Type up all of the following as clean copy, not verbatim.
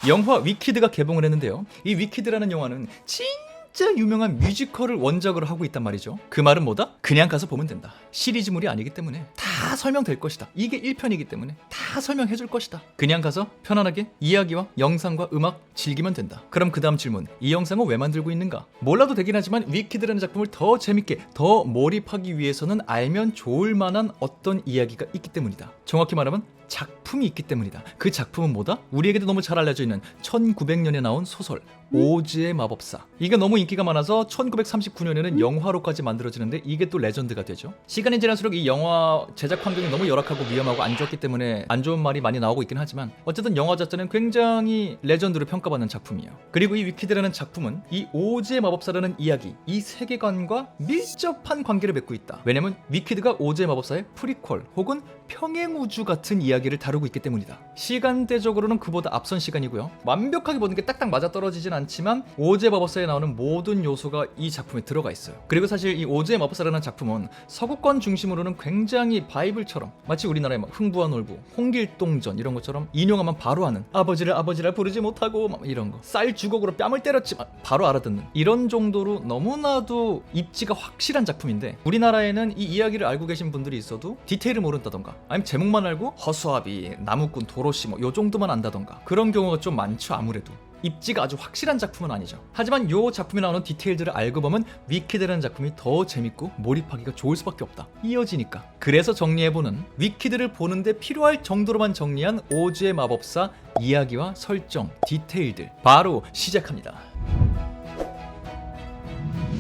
영화 위키드가 개봉을 했는데요. 이 위키드라는 영화는 진짜 유명한 뮤지컬을 원작으로 하고 있단 말이죠. 그 말은 뭐다? 그냥 가서 보면 된다. 시리즈물이 아니기 때문에 다 설명될 것이다. 이게 1편이기 때문에 다 설명해 줄 것이다. 그냥 가서 편안하게 이야기와 영상과 음악 즐기면 된다. 그럼 그 다음 질문, 이 영상은 왜 만들고 있는가? 몰라도 되긴 하지만 위키드라는 작품을 더 재밌게, 더 몰입하기 위해서는 알면 좋을 만한 어떤 이야기가 있기 때문이다. 정확히 말하면 작품이 있기 때문이다. 그 작품은 뭐다? 우리에게도 너무 잘 알려져 있는 1900년에 나온 소설 오즈의 마법사. 이게 너무 인기가 많아서 1939년에는 영화로까지 만들어지는데 이게 또 레전드가 되죠. 시간이 지날수록 이 영화 제작 환경이 너무 열악하고 위험하고 안 좋았기 때문에 안 좋은 말이 많이 나오고 있긴 하지만 어쨌든 영화 자체는 굉장히 레전드로 평가받는 작품이에요. 그리고 이 위키드라는 작품은 이 오즈의 마법사라는 이야기, 이 세계관과 밀접한 관계를 맺고 있다. 왜냐면 위키드가 오즈의 마법사의 프리퀄 혹은 평행우주 같은 이야기를 다루고 있기 때문이다. 시간대적으로는 그보다 앞선 시간이고요. 완벽하게 모든 게 딱딱 맞아떨어지진 않지만 오즈의 마법사에 나오는 모든 요소가 이 작품에 들어가 있어요. 그리고 사실 이 오즈의 마법사라는 작품은 서구권 중심으로는 굉장히 바이블처럼 마치 우리나라의 막 흥부와 놀부, 홍길동전 이런 것처럼 인용하면 바로 아는, 아버지를 부르지 못하고 막 이런 거, 쌀 주걱으로 뺨을 때렸지만 바로 알아듣는 이런 정도로 너무나도 입지가 확실한 작품인데 우리나라에는 이 이야기를 알고 계신 분들이 있어도 디테일을 모른다던가 아니면 제목만 알고 허수아비, 나무꾼, 도로시 뭐 요 정도만 안다던가 그런 경우가 좀 많죠. 아무래도 입지가 아주 확실한 작품은 아니죠. 하지만 요 작품에 나오는 디테일들을 알고 보면 위키드라는 작품이 더 재밌고 몰입하기가 좋을 수밖에 없다. 이어지니까. 그래서 정리해보는 위키드를 보는데 필요할 정도로만 정리한 오즈의 마법사 이야기와 설정, 디테일들 바로 시작합니다.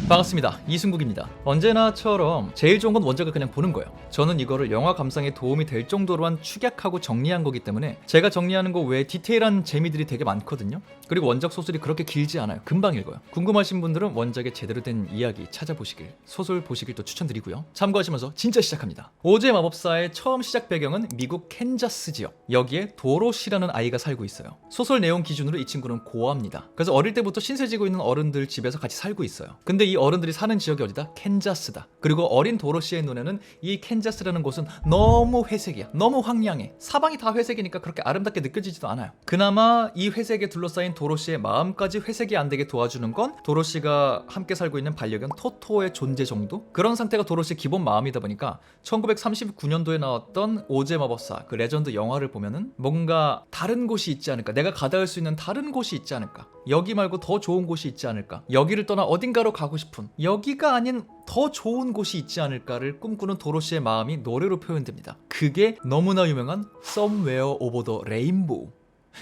반갑습니다. 이승국입니다. 언제나처럼 제일 좋은 건 원작을 그냥 보는 거예요. 저는 이거를 영화 감상에 도움이 될 정도로만 축약하고 정리한 거기 때문에 제가 정리하는 거 외에 디테일한 재미들이 되게 많거든요. 그리고 원작 소설이 그렇게 길지 않아요. 금방 읽어요. 궁금하신 분들은 원작의 제대로 된 이야기 찾아보시길, 소설 보시길 또 추천드리고요. 참고하시면서 진짜 시작합니다. 오즈의 마법사의 처음 시작 배경은 미국 캔자스 지역. 여기에 도로시라는 아이가 살고 있어요. 소설 내용 기준으로 이 친구는 고아입니다. 그래서 어릴 때부터 신세 지고 있는 어른들 집에서 같이 살고 있어요. 근데 이 어른들이 사는 지역이 어디다? 캔자스다. 그리고 어린 도로시의 눈에는 이 캔자스라는 곳은 너무 회색이야. 너무 황량해. 사방이 다 회색이니까 그렇게 아름답게 느껴지지도 않아요. 그나마 이 회색에 둘러싸인 도로시의 마음까지 회색이 안 되게 도와주는 건 도로시가 함께 살고 있는 반려견 토토의 존재 정도? 그런 상태가 도로시의 기본 마음이다 보니까 1939년도에 나왔던 오즈의 마법사 그 레전드 영화를 보면은 뭔가 다른 곳이 있지 않을까? 내가 가닿을 수 있는 다른 곳이 있지 않을까? 여기 말고 더 좋은 곳이 있지 않을까? 여기를 떠나 어딘가로 가고 싶은, 여기가 아닌 더 좋은 곳이 있지 않을까를 꿈꾸는 도로시의 마음이 노래로 표현됩니다. 그게 너무나 유명한 Somewhere Over the Rainbow.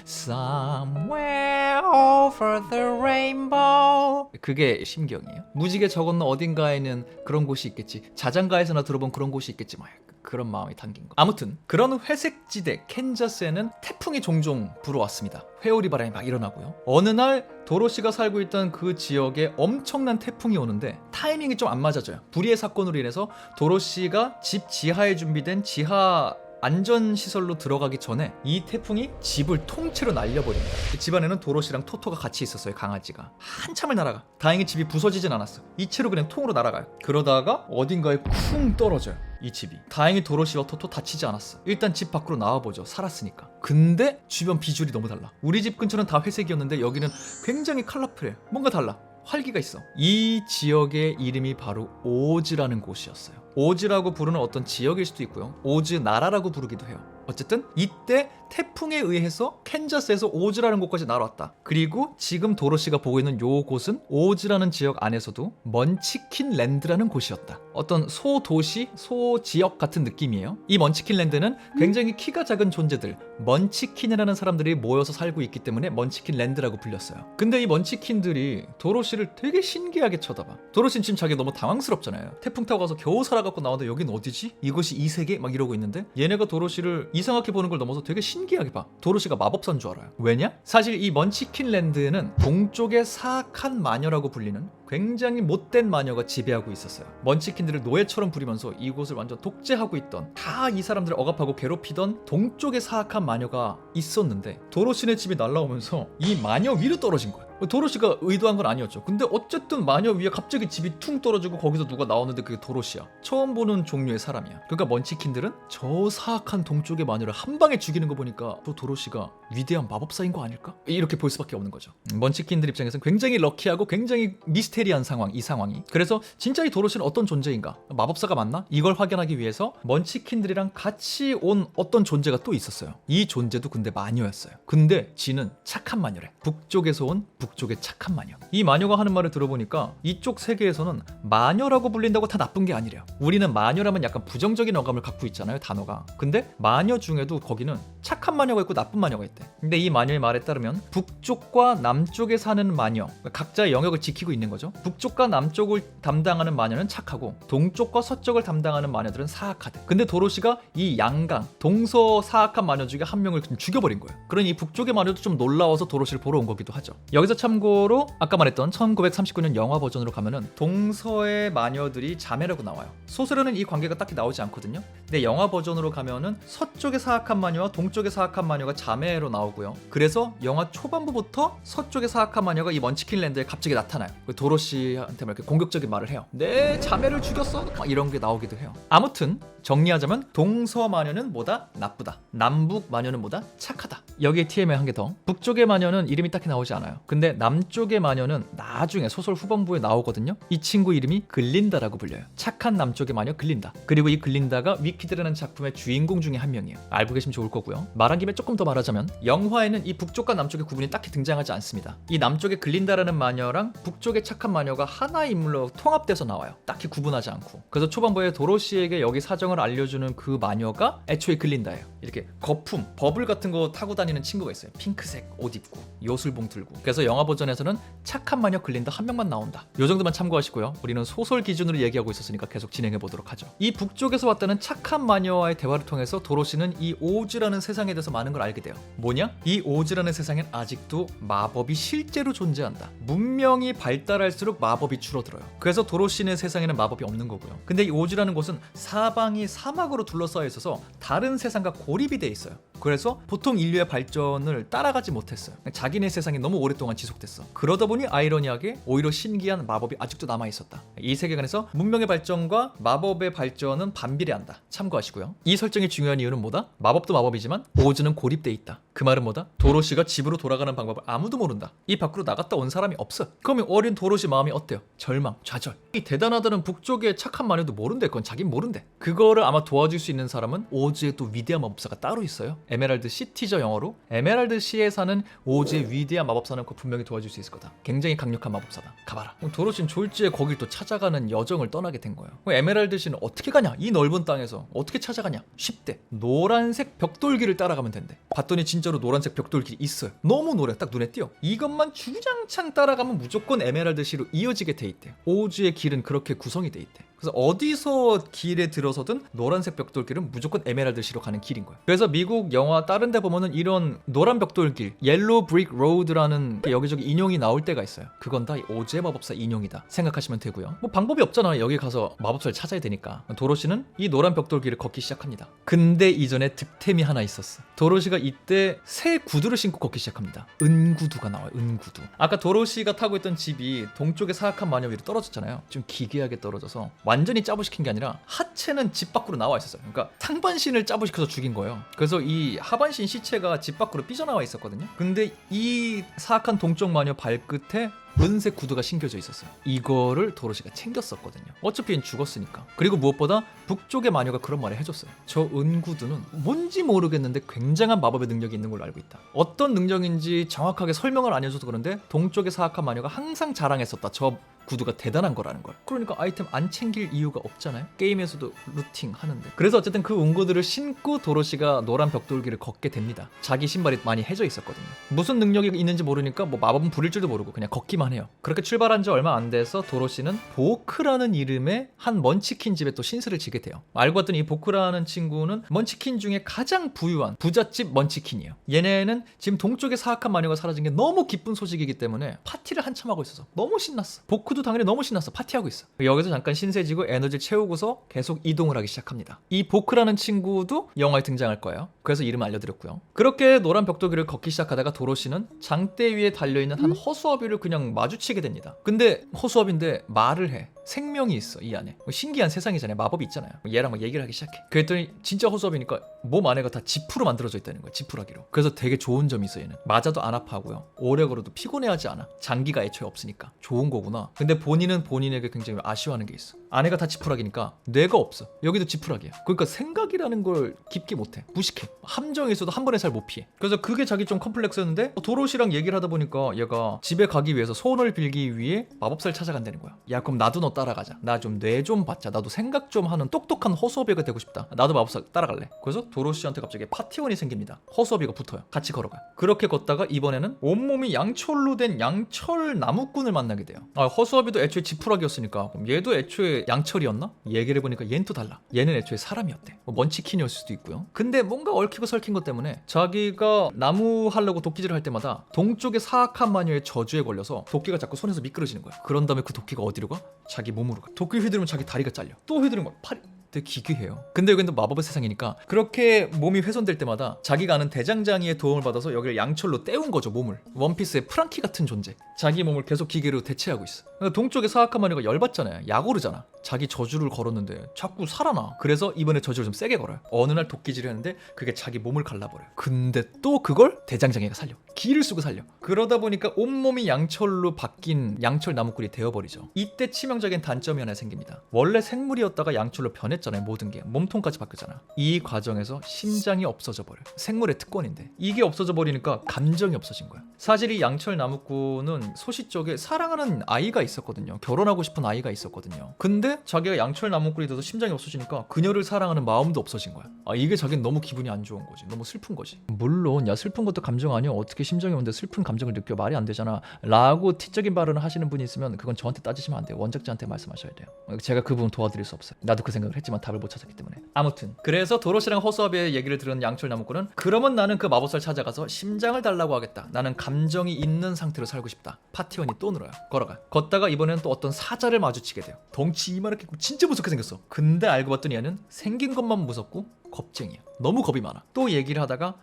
Somewhere over the rainbow. 그게 심경이에요. 무지개 저 건너 어딘가에는 그런 곳이 있겠지. 자장가에서나 들어본 그런 곳이 있겠지. 뭐 그런 마음이 담긴 거. 아무튼 그런 회색지대 캔자스에는 태풍이 종종 불어왔습니다. 회오리 바람이 막 일어나고요. 어느 날 도로시가 살고 있던 그 지역에 엄청난 태풍이 오는데 타이밍이 좀 안 맞아져요. 불의의 사건으로 인해서 도로시가 집 지하에 준비된 지하 안전시설로 들어가기 전에 이 태풍이 집을 통째로 날려버립니다. 집안에는 도로시랑 토토가 같이 있었어요. 강아지가 한참을 날아가. 다행히 집이 부서지진 않았어. 이채로 그냥 통으로 날아가요. 그러다가 어딘가에 쿵 떨어져요. 이 집이. 다행히 도로시와 토토 다치지 않았어. 일단 집 밖으로 나와보죠. 살았으니까. 근데 주변 비주얼이 너무 달라. 우리 집 근처는 다 회색이었는데 여기는 굉장히 컬러풀해. 뭔가 달라. 활기가 있어. 이 지역의 이름이 바로 오즈라는 곳이었어요. 오즈라고 부르는 어떤 지역일 수도 있고요. 오즈 나라라고 부르기도 해요. 어쨌든 이때 태풍에 의해서 캔자스에서 오즈라는 곳까지 날아왔다. 그리고 지금 도로시가 보고 있는 요 곳은 오즈라는 지역 안에서도 먼치킨 랜드라는 곳이었다. 어떤 소도시, 소지역 같은 느낌이에요. 이 먼치킨 랜드는 굉장히 키가 작은 존재들, 먼치킨이라는 사람들이 모여서 살고 있기 때문에 먼치킨 랜드라고 불렸어요. 근데 이 먼치킨들이 도로시를 되게 신기하게 쳐다봐. 도로시는 지금 자기 너무 당황스럽잖아요. 태풍 타고 가서 겨우 살아갖고 나왔는데 여긴 어디지? 이곳이 이 세계? 막 이러고 있는데 얘네가 도로시를 이상하게 보는 걸 넘어서 되게 신기하게 봐. 도로시가 마법사인 줄 알아요. 왜냐? 사실 이 먼치킨랜드는 동쪽의 사악한 마녀라고 불리는 굉장히 못된 마녀가 지배하고 있었어요. 먼치킨들을 노예처럼 부리면서 이곳을 완전 독재하고 있던, 다 이 사람들을 억압하고 괴롭히던 동쪽의 사악한 마녀가 있었는데 도로시네 집이 날라오면서 이 마녀 위로 떨어진 거예요. 도로시가 의도한 건 아니었죠. 근데 어쨌든 마녀 위에 갑자기 집이 퉁 떨어지고 거기서 누가 나오는데 그게 도로시야. 처음 보는 종류의 사람이야. 그러니까 먼치킨들은 저 사악한 동쪽의 마녀를 한 방에 죽이는 거 보니까 또 도로시가 위대한 마법사인 거 아닐까? 이렇게 볼 수밖에 없는 거죠. 먼치킨들 입장에서는 굉장히 럭키하고 굉장히 미스테리한 상황, 이 상황이. 그래서 진짜 이 도로시는 어떤 존재인가? 마법사가 맞나? 이걸 확인하기 위해서 먼치킨들이랑 같이 온 어떤 존재가 또 있었어요. 이 존재도 근데 마녀였어요. 근데 지는 착한 마녀래. 북쪽에서 온 북쪽의 착한 마녀. 이 마녀가 하는 말을 들어보니까 이쪽 세계에서는 마녀라고 불린다고 다 나쁜 게 아니래요. 우리는 마녀라면 약간 부정적인 어감을 갖고 있잖아요, 단어가. 근데 마녀 중에도 거기는 착한 마녀가 있고 나쁜 마녀가 있대. 근데 이 마녀의 말에 따르면 북쪽과 남쪽에 사는 마녀, 각자의 영역을 지키고 있는 거죠. 북쪽과 남쪽을 담당하는 마녀는 착하고 동쪽과 서쪽을 담당하는 마녀들은 사악하대. 근데 도로시가 이 양강, 동서 사악한 마녀 중에 한 명을 죽여버린 거예요. 그러니 이 북쪽의 마녀도 좀 놀라워서 도로시를 보러 온 거기도 하죠. 여기서 참고로 아까 말했던 1939년 영화 버전으로 가면은 동서의 마녀들이 자매라고 나와요. 소설에는 이 관계가 딱히 나오지 않거든요. 근데 영화 버전으로 가면은 서쪽의 사악한 마녀와 동쪽의 사악한 마녀가 자매로 나오고요. 그래서 영화 초반부부터 서쪽의 사악한 마녀가 이 먼치킨랜드에 갑자기 나타나요. 도로시한테 막 이렇게 공격적인 말을 해요. 내 자매를 죽였어? 막 이런 게 나오기도 해요. 아무튼 정리하자면 동서 마녀는 뭐다? 나쁘다. 남북 마녀는 뭐다? 착하다. 여기에 TMI 한 개 더. 북쪽의 마녀는 이름이 딱히 나오지 않아요. 근데 남쪽의 마녀는 나중에 소설 후반부에 나오거든요. 이 친구 이름이 글린다라고 불려요. 착한 남쪽의 마녀 글린다. 그리고 이 글린다가 위키드라는 작품의 주인공 중에 한 명이에요. 알고 계시면 좋을 거고요. 말한 김에 조금 더 말하자면 영화에는 이 북쪽과 남쪽의 구분이 딱히 등장하지 않습니다. 이 남쪽의 글린다라는 마녀랑 북쪽의 착한 마녀가 하나의 인물로 통합돼서 나와요. 딱히 구분하지 않고. 그래서 초반부에 도로시에게 여기 사정을 알려주는 그 마녀가 애초에 글린다예요. 이렇게 거품, 버블 같은 거 타고 다니는 친구가 있어요. 핑크색 옷 입고 요술봉 들고. 그래서 영화 버전에서는 착한 마녀 글린다 한 명만 나온다. 요 정도만 참고하시고요. 우리는 소설 기준으로 얘기하고 있었으니까 계속 진행해 보도록 하죠. 이 북쪽에서 왔다는 착한 마녀와의 대화를 통해서 도로시는 이 오즈라는 세상에 대해서 많은 걸 알게 돼요. 뭐냐? 이 오즈라는 세상엔 아직도 마법이 실제로 존재한다. 문명이 발달할수록 마법이 줄어들어요. 그래서 도로시의 세상에는 마법이 없는 거고요. 근데 이 오즈라는 곳은 사방이 사막으로 둘러싸여 있어서 다른 세상과 고립이 돼 있어요. 그래서 보통 인류의 발전을 따라가지 못했어요. 자기네 세상이 너무 오랫동안 지속됐어. 그러다 보니 아이러니하게 오히려 신기한 마법이 아직도 남아있었다. 이 세계관에서 문명의 발전과 마법의 발전은 반비례한다. 참고하시고요. 이 설정이 중요한 이유는 뭐다? 마법도 마법이지만 오즈는 고립돼 있다. 그 말은 뭐다? 도로시가 집으로 돌아가는 방법을 아무도 모른다. 이 밖으로 나갔다 온 사람이 없어. 그러면 어린 도로시 마음이 어때요? 절망, 좌절. 이 대단하다는 북쪽의 착한 마녀도 모른대. 그건 자긴 모른대. 그거를 아마 도와줄 수 있는 사람은 오즈의 또 위대한 마법사가 따로 있어요. 에메랄드 시티죠, 영어로. 에메랄드 시에 사는 오즈의 위대한 마법사는 그거 분명히 도와줄 수 있을 거다. 굉장히 강력한 마법사다. 가봐라. 도로시는 졸지에 거길 또 찾아가는 여정을 떠나게 된 거예요. 에메랄드 시는 어떻게 가냐? 이 넓은 땅에서 어떻게 찾아가냐? 쉽대. 노란색 벽돌길을 따라가면 된대. 봤더니 진짜로 노란색 벽돌길이 있어요. 너무 노래, 딱 눈에 띄어. 이것만 주장창 따라가면 무조건 에메랄드 시로 이어지게 돼 있대. 오즈의 길은 그렇게 구성이 돼 있대. 그래서 어디서 길에 들어서든 노란색 벽돌길은 무조건 에메랄드 시로 가는 길인 거예요. 그래서 미국 영화 다른 데 보면은 이런 노란 벽돌길, 옐로우 브릭 로드라는 여기저기 인용이 나올 때가 있어요. 그건 다 오즈의 마법사 인용이다 생각하시면 되고요. 뭐 방법이 없잖아. 여기 가서 마법사를 찾아야 되니까. 도로시는 이 노란 벽돌길을 걷기 시작합니다. 근데 이전에 득템이 하나 있었어. 도로시가 이때 새 구두를 신고 걷기 시작합니다. 은구두가 나와요. 은구두. 아까 도로시가 타고 있던 집이 동쪽의 사악한 마녀 위로 떨어졌잖아요. 좀 기괴하게 떨어져서 완전히 짜부시킨 게 아니라 하체는 집 밖으로 나와 있었어요. 그러니까 상반신을 짜부시켜서 죽인 거예요. 그래서 이 하반신 시체가 집 밖으로 삐져나와 있었거든요. 근데 이 사악한 동쪽 마녀 발끝에 은색 구두가 신겨져 있었어요. 이거를 도로시가 챙겼었거든요. 어차피 죽었으니까. 그리고 무엇보다 북쪽의 마녀가 그런 말을 해줬어요. 저 은구두는 뭔지 모르겠는데 굉장한 마법의 능력이 있는 걸로 알고 있다. 어떤 능력인지 정확하게 설명을 안 해줘서 그런데 동쪽의 사악한 마녀가 항상 자랑했었다. 저 구두가 대단한 거라는 걸. 그러니까 아이템 안 챙길 이유가 없잖아요. 게임에서도 루팅 하는데. 그래서 어쨌든 그 은구들을 신고 도로시가 노란 벽돌길을 걷게 됩니다. 자기 신발이 많이 해져 있었거든요. 무슨 능력이 있는지 모르니까 뭐 마법은 부릴 줄도 모르고 그냥 걷기만 있기만 해요. 그렇게 출발한 지 얼마 안 돼서 도로시는 보크라는 이름의 한 먼치킨 집에 또 신세를 지게 돼요. 알고 봤더니 이 보크라는 친구는 먼치킨 중에 가장 부유한 부잣집 먼치킨이에요. 얘네는 지금 동쪽의 사악한 마녀가 사라진 게 너무 기쁜 소식이기 때문에 파티를 한참 하고 있어서 너무 신났어. 보크도 당연히 너무 신났어. 파티하고 있어. 여기서 잠깐 신세지고 에너지를 채우고서 계속 이동을 하기 시작합니다. 이 보크라는 친구도 영화에 등장할 거예요. 그래서 이름 알려드렸고요. 그렇게 노란 벽돌길을 걷기 시작하다가 도로시는 장대 위에 달려있는 한 허수아비를 그냥 마주치게 됩니다. 근데 허수아비인데 말을 해. 생명이 있어 이 안에. 신기한 세상이잖아요. 마법이 있잖아요. 얘랑 막 얘기를 하기 시작해. 그랬더니 진짜 허수아비니까 몸 안에가 다 지푸로 만들어져 있다는 거야. 지푸라기로. 그래서 되게 좋은 점이 있어 얘는. 맞아도 안 아파하고요. 오래 걸어도 피곤해하지 않아. 장기가 애초에 없으니까. 좋은 거구나. 근데 본인은 본인에게 굉장히 아쉬워하는 게 있어. 안에가 다 지푸라기니까 뇌가 없어. 여기도 지푸라기야. 그러니까 생각이라는 걸 깊게 못해. 무식해. 함정이 있어도 한 번에 잘 못 피해. 그래서 그게 자기 좀 컴플렉스였는데 도로시랑 얘기를 하다 보니까 얘가 집에 가기 위해서 소원을 빌기 위해 마법사를 찾아간다는 거야. 야 그럼 나도 너 따라가자. 나 좀 뇌 좀 받자. 나도 생각 좀 하는 똑똑한 허수아비가 되고 싶다. 나도 마법사 따라갈래. 그래서 도로시한테 갑자기 파티원이 생깁니다. 허수아비가 붙어요. 같이 걸어가요. 그렇게 걷다가 이번에는 온몸이 양철로 된 양철 나무꾼을 만나게 돼요. 허수아비도 애초에 지푸라기였으니까 그럼 얘도 애초에 양철이었나? 얘기를 해보니까 얘는 또 달라. 얘는 애초에 사람이었대. 먼치킨이었을 수도 있고요. 근데 뭔가 얽히고 설킨 것 때문에 자기가 나무 하려고 도끼질을 할 때마다 동쪽의 사악한 마녀의 저주에 걸려서 도끼가 자꾸 손에서 미끄러지는 거야. 그런 다음에 그 도끼가 어디로 가? 자기 몸으로 가. 도끼 휘두르면 자기 다리가 잘려. 또 휘두르면 막 팔이 되게 기괴해요. 근데 여기는 또 마법의 세상이니까 그렇게 몸이 훼손될 때마다 자기가 아는 대장장이의 도움을 받아서 여기를 양철로 때운 거죠. 몸을. 원피스의 프랑키 같은 존재. 자기 몸을 계속 기계로 대체하고 있어. 그러니까 동쪽의 사악한 마녀가 열받잖아요. 약 오르잖아. 자기 저주를 걸었는데 자꾸 살아나. 그래서 이번에 저주를 좀 세게 걸어요. 어느 날 도끼질을 했는데 그게 자기 몸을 갈라버려요. 근데 또 그걸 대장장이가 살려. 기를 쓰고 살려. 그러다 보니까 온몸이 양철로 바뀐 양철 나무꾼이 되어버리죠. 이때 치명적인 단점이 하나 생깁니다. 원래 생물이었다가 양철로 변했잖아요. 모든 게 몸통까지 바뀌었잖아. 이 과정에서 심장이 없어져 버려요. 생물의 특권인데 이게 없어져 버리니까 감정이 없어진 거야. 사실 이 양철 나무꾼은 소시 쪽에 사랑하는 아이가 있었거든요. 결혼하고 싶은 아이가 있었거든요. 근데 자기가 양철 나무꾼이 돼서 심장이 없어지니까 그녀를 사랑하는 마음도 없어진 거야. 이게 자기는 너무 기분이 안 좋은 거지. 너무 슬픈 거지. 물론 야 슬픈 것도 감정 아니야. 어떻게 심정이 오는데 슬픈 감정을 느껴. 말이 안 되잖아 라고 티적인 발언을 하시는 분이 있으면 그건 저한테 따지시면 안 돼요. 원작자한테 말씀하셔야 돼요. 제가 그 부분 도와드릴 수 없어요. 나도 그 생각을 했지만 답을 못 찾았기 때문에. 아무튼 그래서 도로시랑 허수아비의 얘기를 들은 양철 나무꾼은 그러면 나는 그 마법사를 찾아가서 심장을 달라고 하겠다. 나는 감정이 있는 상태로 살고 싶다. 파티원이 또 늘어요. 걸어가. 걷다가 이번에는 또 어떤 사자를 마주치게 돼요. 덩치 이만하게 진짜 무섭게 생겼어. 근데 알고 봤더니 얘는 생긴 것만 무섭고 겁쟁이야. 너무 겁이 많아. 또 얘기를 하다가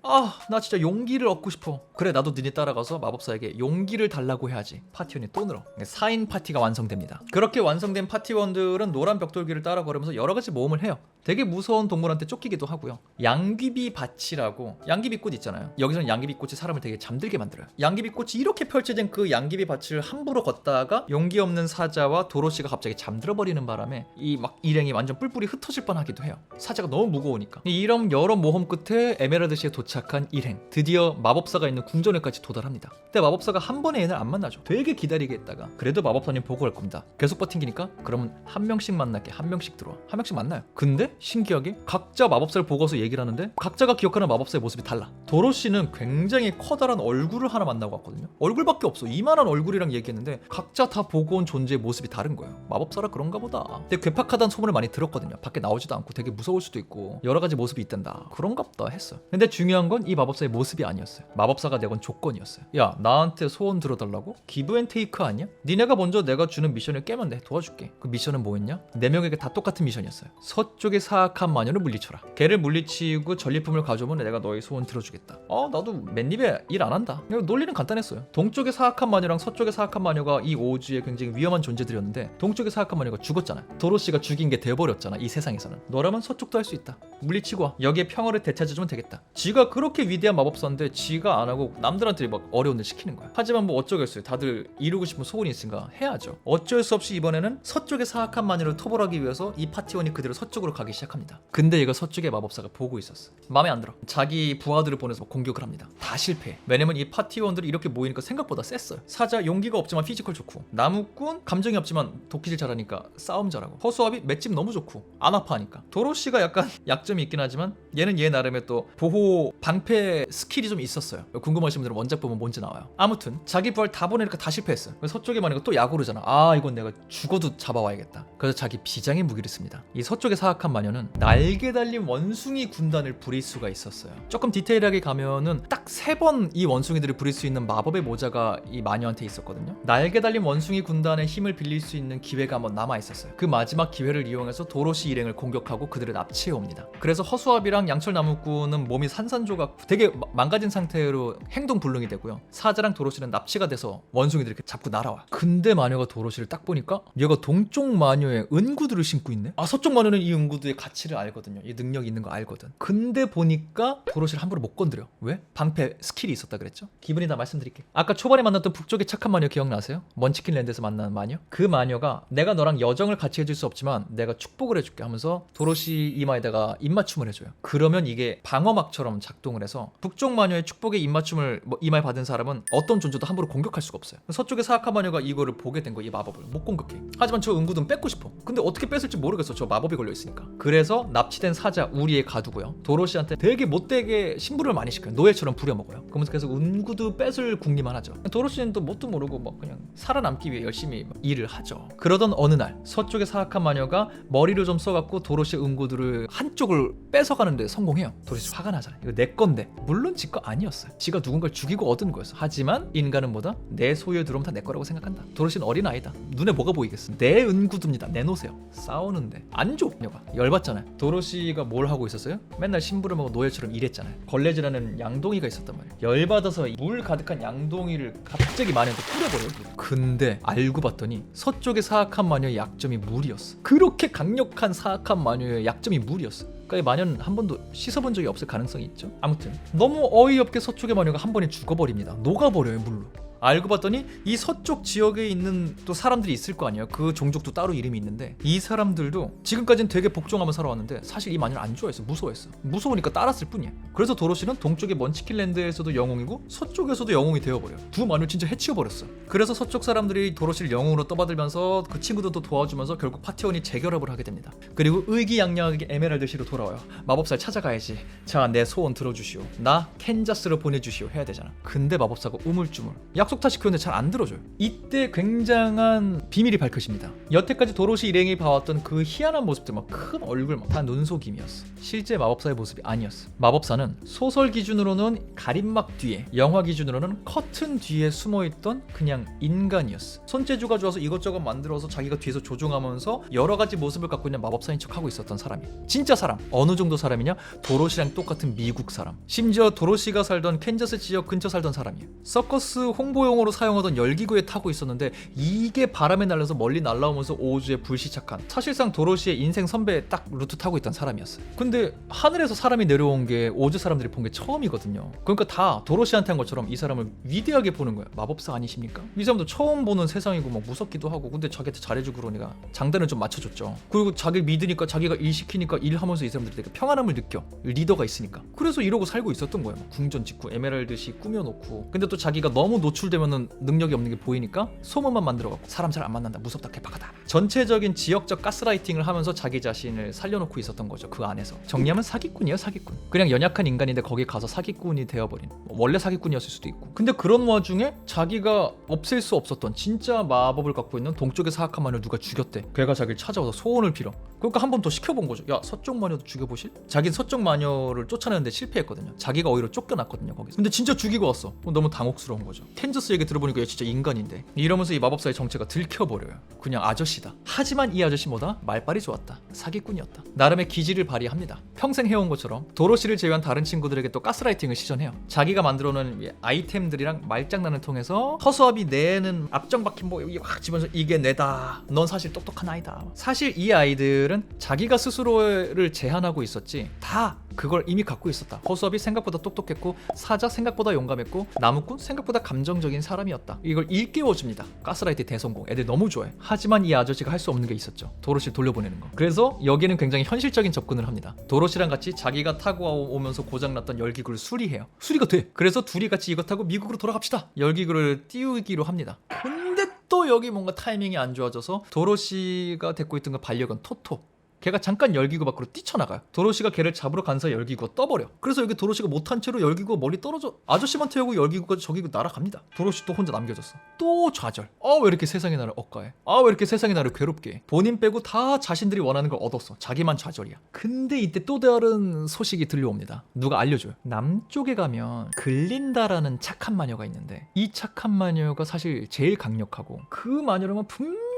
나 진짜 용기를 얻고 싶어. 그래 나도 니네 따라가서 마법사에게 용기를 달라고 해야지. 파티원이 또 늘어. 4인 파티가 완성됩니다. 그렇게 완성된 파티원들은 노란 벽돌길을 따라 걸으면서 여러 가지 모험을 해요. 되게 무서운 동물한테 쫓기기도 하고요. 양귀비 밭이라고 양귀비꽃 있잖아요. 여기서는 양귀비꽃이 사람을 되게 잠들게 만들어요. 양귀비꽃이 이렇게 펼쳐진 그 양귀비 밭을 함부로 걷다가 용기 없는 사자와 도로시가 갑자기 잠들어 버리는 바람에 이 막 일행이 완전 뿔뿔이 흩어질 뻔하기도 해요. 사자가 너무 무거우니까. 이런 여러 모험 끝에 에메랄드시에 도착한 일행. 드디어 마법사가 있는 궁전에까지 도달합니다. 근데 마법사가 한 번에 얘를 안 만나죠. 되게 기다리게 했다가 그래도 마법사님 보고 갈 겁니다. 계속 버팅기니까 그러면 한 명씩 만날게. 한 명씩 들어와. 한 명씩 만나요. 근데 신기하게 각자 마법사를 보고서 얘기를 하는데 각자가 기억하는 마법사의 모습이 달라. 도로시는 굉장히 커다란 얼굴을 하나 만나고 왔거든요. 얼굴밖에 없어. 이만한 얼굴이랑 얘기했는데 각자 다 보고 온 존재의 모습이 다른 거예요. 마법사라 그런가 보다. 근데 괴팍하다는 소문을 많이 들었거든요. 밖에 나오지도 않고 되게 무서울 수도 있고 여러 가지 모습이 있단다. 그런가 보다 했어요. 근데 중요한 건 이 마법사의 모습이 아니었어요. 마법사가 내건 조건이었어요. 야 나한테 소원 들어달라고? 기브 앤 테이크 아니야? 니네가 먼저 내가 주는 미션을 깨면 내 도와줄게. 그 미션은 뭐였냐? 4명에게 다 똑같은 미션이었어요. 서쪽의 사악한 마녀를 물리쳐라. 걔를 물리치고 전리품을 가져오면 내가 너의 소원 들어주겠다. 나도 맨입에 일 안 한다. 논리는 간단했어요. 동쪽의 사악한 마녀랑 서쪽의 사악한 마녀가 이 오주에 굉장히 위험한 존재들이었는데 동쪽의 사악한 마녀가 죽었잖아. 도로시가 죽인 게 돼버렸잖아. 이 세상에서는. 너라면 서쪽도 할 수 있다. 물리치고 와. 여기에 평화를 되찾아주면 되겠다. 지가 그렇게 위대한 마법사인데 지가 안 하고 남들한테 막 어려운 일 시키는 거야. 하지만 뭐 어쩌겠어요. 다들 이루고 싶은 소원이 있으니까 해야죠. 어쩔 수 없이 이번에는 서쪽의 사악한 마녀를 토벌하기 위해서 이 파티원이 그대로 서쪽으로 가게 가기 시작합니다. 근데 이거 서쪽의 마법사가 보고 있었어. 마음에 안 들어. 자기 부하들을 보내서 공격을 합니다. 다 실패. 왜냐면 이 파티원들이 이렇게 모이니까 생각보다 셌어요. 사자 용기가 없지만 피지컬 좋고, 나무꾼 감정이 없지만 도끼질 잘하니까 싸움 잘하고, 허수아비 맷집 너무 좋고 안 아파하니까. 도로시가 약간 약점이 있긴 하지만 얘는 얘 나름의 또 보호 방패 스킬이 좀 있었어요. 궁금하신 분들은 원작 보면 뭔지 나와요. 아무튼 자기 부하를 다 보내니까 다 실패했어. 서쪽에 만약에 또 야구르잖아. 아 이건 내가 죽어도 잡아와야겠다. 그래서 자기 비장의 무기를 씁니다. 이 서쪽의 사악한 마녀는 날개 달린 원숭이 군단을 부릴 수가 있었어요. 조금 디테일하게 가면은 딱 3번 이 원숭이들을 부릴 수 있는 마법의 모자가 이 마녀한테 있었거든요. 날개 달린 원숭이 군단의 힘을 빌릴 수 있는 기회가 한번 남아 있었어요. 그 마지막 기회를 이용해서 도로시 일행을 공격하고 그들을 납치해 옵니다. 그래서 허수아비랑 양철 나무꾼은 몸이 산산조각 되게 망가진 상태로 행동 불능이 되고요. 사자랑 도로시는 납치가 돼서 원숭이들이 이렇게 잡고 날아와. 근데 마녀가 도로시를 딱 보니까 얘가 동쪽 마녀의 은구두를 신고 있네. 아 서쪽 마녀는 이 은구두의 가치를 알거든요. 이 능력이 있는 거 알거든. 근데 보니까 도로시를 함부로 못 건드려. 왜? 방패 스킬이 있었다 그랬죠. 기분이 다 말씀드릴게. 아까 초반에 만났던 북쪽의 착한 마녀 기억나세요? 먼치킨랜드에서 만난 마녀? 그 마녀가 내가 너랑 여정을 같이 해줄 수 없지만 내가 축복을 해줄게 하면서 도로시 이마에다가 입맞춤을 해줘요. 그러면 이게 방어막처럼 작동을 해서 북쪽 마녀의 축복의 입맞춤을 이마에 받은 사람은 어떤 존재도 함부로 공격할 수가 없어요. 서쪽의 사악한 마녀가 이거를 보게 된 거, 이 마법을 못 공격해. 하지만 저 은구든 뺏고 싶어. 근데 어떻게 뺏을지 모르겠어. 저 마법이 걸려있으니까. 그래서 납치된 사자 우리에 가두고요. 도로시한테 되게 못되게 심부름을 많이 시켜요. 노예처럼 부려먹어요. 그러면서 계속 은구도 뺏을 궁리만 하죠. 도로시는 또 뭣도 모르고 막 그냥 살아남기 위해 열심히 일을 하죠. 그러던 어느 날 서쪽의 사악한 마녀가 머리를 좀 써갖고 도로시 은구들을 한쪽을 뺏어가는데 성공해요. 도로시 화가 나잖아요. 이거 내 건데. 물론 지 거 아니었어요. 지가 누군가를 죽이고 얻은 거였어. 하지만 인간은 뭐다? 내 소유에 들어오면 다 내 거라고 생각한다. 도로시는 어린아이다. 눈에 뭐가 보이겠어. 내 은구두입니다. 내놓으세요. 싸우는데 안 줘. 녀가 열받잖아요. 도로시가 뭘 하고 있었어요? 맨날 심부름하고 노예처럼 일했잖아요. 걸레질하는 양동이가 있었단 말이에요. 열받아서 물 가득한 양동이를 갑자기 마녀한테 뿌려버려요. 근데 알고 봤더니 서쪽의 사악한 마녀의 약점이 물이었어. 그렇게 강력한 사악한 마녀의 약점이 물이었어. 그러니까 이 마녀는 한 번도 씻어본 적이 없을 가능성이 있죠. 아무튼 너무 어이없게 서쪽의 마녀가 한 번에 죽어버립니다. 녹아버려요 물로. 알고 봤더니 이 서쪽 지역에 있는 또 사람들이 있을 거 아니에요. 그 종족도 따로 이름이 있는데 이 사람들도 지금까지는 되게 복종하며 살아왔는데 사실 이 마녀를 안 좋아했어. 무서워했어. 무서우니까 따랐을 뿐이야. 그래서 도로시는 동쪽의 먼치킨랜드에서도 영웅이고 서쪽에서도 영웅이 되어버려. 두 마녀를 진짜 해치워버렸어. 그래서 서쪽 사람들이 도로시를 영웅으로 떠받들면서 그 친구들도 도와주면서 결국 파티원이 재결합을 하게 됩니다. 그리고 의기양양하게 에메랄드시로 돌아와요. 마법사를 찾아가야지. 자, 내 소원 들어주시오. 나 캔자스로 보내주시오 해야 되잖아. 근데 마법사가 우물쭈물 약속 다 시켰는데 잘 안 들어줘요. 이때 굉장한 비밀이 밝혀집니다. 여태까지 도로시 일행이 봐왔던 그 희한한 모습들, 막 큰 얼굴, 막 다 눈속임이었어. 실제 마법사의 모습이 아니었어. 마법사는 소설 기준으로는 가림막 뒤에, 영화 기준으로는 커튼 뒤에 숨어있던 그냥 인간이었어. 손재주가 좋아서 이것저것 만들어서 자기가 뒤에서 조종하면서 여러 가지 모습을 갖고 있는 마법사인 척하고 있었던 사람이야. 진짜 사람. 어느 정도 사람이냐? 도로시랑 똑같은 미국 사람. 심지어 도로시가 살던 캔자스 지역 근처 살던 사람이야. 서커스 홍보용으로 사용하던 열기구에 타고 있었는데 이게 바람에 날려서 멀리 날아오면서 오주에 불시착한, 사실상 도로시의 인생 선배 딱 루트 타고 있던 사람이었어요. 근데 하늘에서 사람이 내려온 게 오주 사람들이 본 게 처음이거든요. 그러니까 다 도로시한테 한 것처럼 이 사람을 위대하게 보는 거야. 마법사 아니십니까? 이 사람도 처음 보는 세상이고 막 무섭기도 하고, 근데 자기한테 잘해주고 그러니까 장단을 좀 맞춰줬죠. 그리고 자기를 믿으니까, 자기가 일 시키니까 일하면서 이 사람들이 되게 평안함을 느껴. 리더가 있으니까. 그래서 이러고 살고 있었던 거예요. 궁전 짓고 에메랄드시 꾸며놓고. 근데 또 자기가 너무 노출되면은 능력이 없는 게 보이니까 소문만 만들어갖고 사람 잘 안 만난다, 무섭다, 개박하다. 전체적인 지역적 가스라이팅을 하면서 자기 자신을 살려놓고 있었던 거죠. 그 안에서. 정리하면 사기꾼이에요. 사기꾼. 그냥 연약한 인간인데 거기 가서 사기꾼이 되어버린, 원래 사기꾼이었을 수도 있고. 근데 그런 와중에 자기가 없앨 수 없었던 진짜 마법을 갖고 있는 동쪽의 사악한 마녀를 누가 죽였대. 걔가 자기를 찾아와서 소원을 빌어. 그러니까 한 번 더 시켜본 거죠. 야, 서쪽 마녀도 죽여보실? 자기는 서쪽 마녀를 쫓아내는데 실패했거든요. 자기가 오히려 쫓겨났거든요, 거기서. 근데 진짜 죽이고 왔어. 너무 당혹스러운 거죠. 캔저스 얘기 들어보니까 얘 진짜 인간인데. 이러면서 이 마법사의 정체가 들켜버려요. 그냥 아저씨다. 하지만 이 아저씨 뭐다? 말빨이 좋았다. 사기꾼이었다. 나름의 기질을 발휘합니다. 평생 해온 것처럼 도로시를 제외한 다른 친구들에게 또 가스라이팅을 시전해요. 자기가 만들어놓은 아이템들이랑 말장난을 통해서 허수아비 뇌는 앞정 박힌 뭐 여기 확 집어서 이게 뇌다. 넌 사실 똑똑한 아이다. 사실 이 아이들은 위키들은 자기가 스스로를 제한하고 있었지 다 그걸 이미 갖고 있었다. 허수아비 생각보다 똑똑했고 사자 생각보다 용감했고 나무꾼 생각보다 감정적인 사람이었다. 이걸 일깨워줍니다. 가스라이트 대성공. 애들 너무 좋아해. 하지만 이 아저씨가 할 수 없는 게 있었죠. 도로시를 돌려보내는 거. 그래서 여기는 굉장히 현실적인 접근을 합니다. 도로시랑 같이 자기가 타고 오면서 고장났던 열기구를 수리해요. 수리가 돼. 그래서 둘이 같이 이거 타고 미국으로 돌아갑시다. 열기구를 띄우기로 합니다. 근데 또 여기 뭔가 타이밍이 안 좋아져서 도로시가 데리고 있던 그 반려견 토토, 걔가 잠깐 열기구 밖으로 뛰쳐나가요. 도로시가 걔를 잡으러 간 사이 열기구가 떠버려. 그래서 여기 도로시가 못한 채로 열기구가 멀리 떨어져 아저씨만 태우고 열기구가 저기 날아갑니다. 도로시 또 혼자 남겨졌어. 또 좌절. 왜 이렇게 세상이 나를 억까해. 왜 이렇게 세상이 나를 괴롭게 해. 본인 빼고 다 자신들이 원하는 걸 얻었어. 자기만 좌절이야. 근데 이때 또 다른 소식이 들려옵니다. 누가 알려줘요. 남쪽에 가면 글린다라는 착한 마녀가 있는데 이 착한 마녀가 사실 제일 강력하고 그 마녀라면 분명히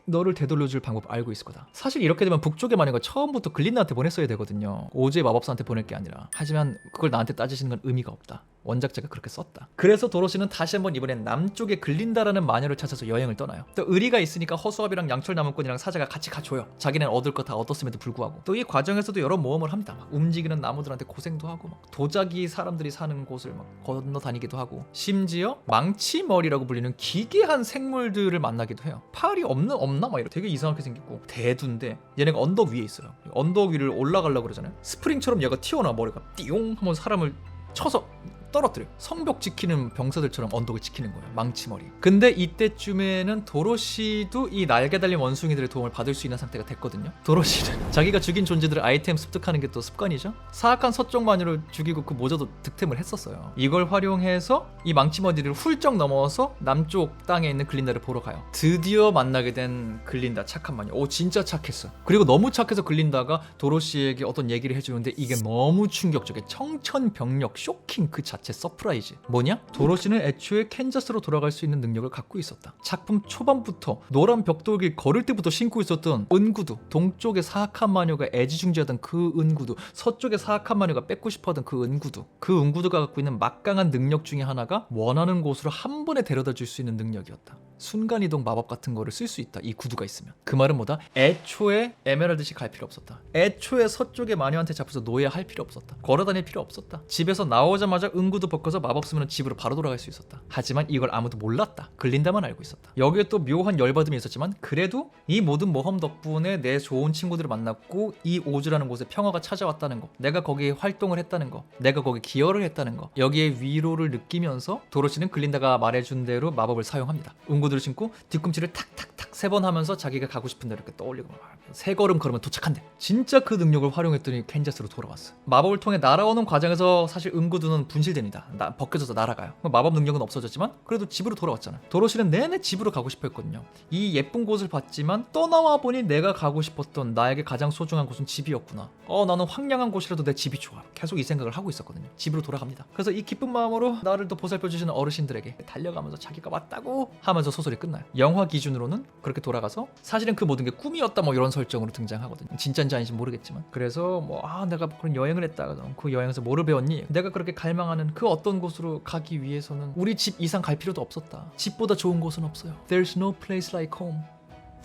너를 되돌려줄 방법 알고 있을 거다. 사실 이렇게 되면 북쪽의 마녀가 처음부터 글린다한테 보냈어야 되거든요. 오즈의 마법사한테 보낼 게 아니라. 하지만 그걸 나한테 따지시는 건 의미가 없다. 원작자가 그렇게 썼다. 그래서 도로시는 다시 한번 이번엔 남쪽에 글린다라는 마녀를 찾아서 여행을 떠나요. 또 의리가 있으니까 허수아비랑 양철 나무꾼이랑 사자가 같이 가줘요. 자기는 얻을 거 다 얻었음에도 불구하고. 또 이 과정에서도 여러 모험을 합니다. 막 움직이는 나무들한테 고생도 하고 막 도자기 사람들이 사는 곳을 막 건너 다니기도 하고 심지어 망치머리라고 불리는 기괴한 생물들을 만나기도 해요. 팔이 없나? 막 이렇게 되게 이상하게 생겼고 대두인데 얘네가 언덕 위에 있어요. 언덕 위를 올라가려고 그러잖아요. 스프링처럼 얘가 튀어나와 머리가 띠용 하면 사람을 쳐서 떨어뜨려. 성벽 지키는 병사들처럼 언덕을 지키는 거예요. 망치머리. 근데 이때쯤에는 도로시도 이 날개 달린 원숭이들의 도움을 받을 수 있는 상태가 됐거든요. 도로시는 자기가 죽인 존재들을 아이템 습득하는 게 또 습관이죠. 사악한 서쪽 마녀를 죽이고 그 모자도 득템을 했었어요. 이걸 활용해서 이 망치머리를 훌쩍 넘어서 남쪽 땅에 있는 글린다를 보러 가요. 드디어 만나게 된 글린다 착한 마녀. 진짜 착했어. 그리고 너무 착해서 글린다가 도로시에게 어떤 얘기를 해주는데 이게 너무 충격적이야. 청천벽력 쇼킹 그 자체 서프라이즈. 뭐냐? 도로시는 애초에 캔자스로 돌아갈 수 있는 능력을 갖고 있었다. 작품 초반부터 노란 벽돌길 걸을 때부터 신고 있었던 은구두, 동쪽의 사악한 마녀가 애지중지하던 그 은구두, 서쪽의 사악한 마녀가 뺏고 싶어하던 그 은구두, 그 은구두가 갖고 있는 막강한 능력 중에 하나가 원하는 곳으로 한 번에 데려다 줄 수 있는 능력이었다. 순간이동 마법 같은 거를 쓸 수 있다. 이 구두가 있으면. 그 말은 뭐다? 애초에 에메랄드씩 갈 필요 없었다. 애초에 서쪽의 마녀한테 잡혀서 노예할 필요 없었다. 걸어다닐 필요 없었다. 집에서 나오자마자 은구두 벗겨서 마법 쓰면 집으로 바로 돌아갈 수 있었다. 하지만 이걸 아무도 몰랐다. 글린다만 알고 있었다. 여기에 또 묘한 열받음이 있었지만 그래도 이 모든 모험 덕분에 내 좋은 친구들을 만났고 이 오즈라는 곳에 평화가 찾아왔다는 거, 내가 거기에 활동을 했다는 거, 내가 거기에 기여를 했다는 거, 여기에 위로를 느끼면서 도로시는 글린다가 말해준 대로 마법을 사용합니다. 은구두를 신고 뒤꿈치를 탁탁탁 3번 하면서 자기가 가고 싶은 데로 이렇게 떠올리고 3걸음 걸으면 도착한대. 진짜 그 능력을 활용했더니 캔자스로 돌아왔어. 마법을 통해 날아오는 과정에서 사실 은구두는 분실됩니다. 벗겨져서 날아가요. 마법 능력은 없어졌지만 그래도 집으로 돌아왔잖아. 도로시는 내내 집으로 가고 싶어 했거든요. 이 예쁜 곳을 봤지만 떠나와 보니 내가 가고 싶었던 나에게 가장 소중한 곳은 집이었구나. 나는 황량한 곳이라도 내 집이 좋아. 계속 이 생각을 하고 있었거든요. 집으로 돌아갑니다. 그래서 이 기쁜 마음으로 나를 또 보살펴주시는 어르신들에게 달려가면서 자기가 왔다고 하면서 소설이 끝나요. 영화 기준으로는 그렇게 돌아가서 사실은 그 모든 게 꿈이었다 뭐 이런 설정으로 등장하거든요. 진짜인지 아닌지 모르겠지만. 그래서 내가 그런 여행을 했다. 그 여행에서 뭐를 배웠니? 내가 그렇게 갈망하는 그 어떤 곳으로 가기 위해서는 우리 집 이상 갈 필요도 없었다. 집보다 좋은 곳은 없어요. There's no place like home.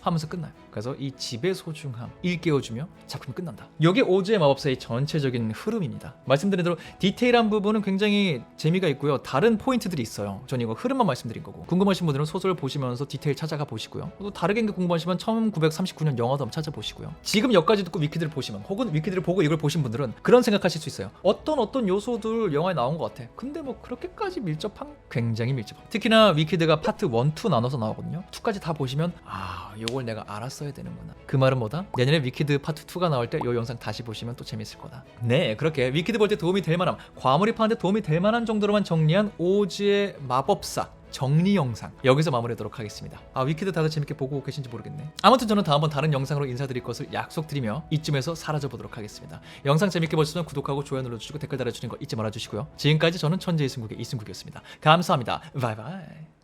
하면서 끝나요. 그래서 이 집의 소중함 일깨워주며 작품이 끝난다. 이게 오즈의 마법사의 전체적인 흐름입니다. 말씀드린 대로 디테일한 부분은 굉장히 재미가 있고요. 다른 포인트들이 있어요. 전 이거 흐름만 말씀드린 거고 궁금하신 분들은 소설을 보시면서 디테일 찾아가 보시고요. 또 다르게 궁금하시면 1939년 영화도 한번 찾아보시고요. 지금 여기까지 듣고 위키드를 보시면 혹은 위키드를 보고 이걸 보신 분들은 그런 생각하실 수 있어요. 어떤 요소들 영화에 나온 것 같아. 근데 그렇게까지 밀접한? 굉장히 밀접한. 특히나 위키드가 파트 1, 2 나눠서 나오거든요. 2까지 다 보시면 요걸 내가 알았어야 되는구나. 그 말은 뭐다? 내년에 위키드 파트 2가 나올 때 이 영상 다시 보시면 또 재밌을 거다. 네, 그렇게 위키드 볼 때 도움이 될 만한, 과몰입하는데 도움이 될 만한 정도로만 정리한 오즈의 마법사 정리 영상 여기서 마무리하도록 하겠습니다. 위키드 다들 재밌게 보고 계신지 모르겠네. 아무튼 저는 다음번 다른 영상으로 인사드릴 것을 약속드리며 이쯤에서 사라져 보도록 하겠습니다. 영상 재밌게 보셨으면 구독하고 좋아요 눌러주시고 댓글 달아주시는 거 잊지 말아주시고요. 지금까지 저는 천재 이승국의 이승국이었습니다. 감사합니다. 바이바이.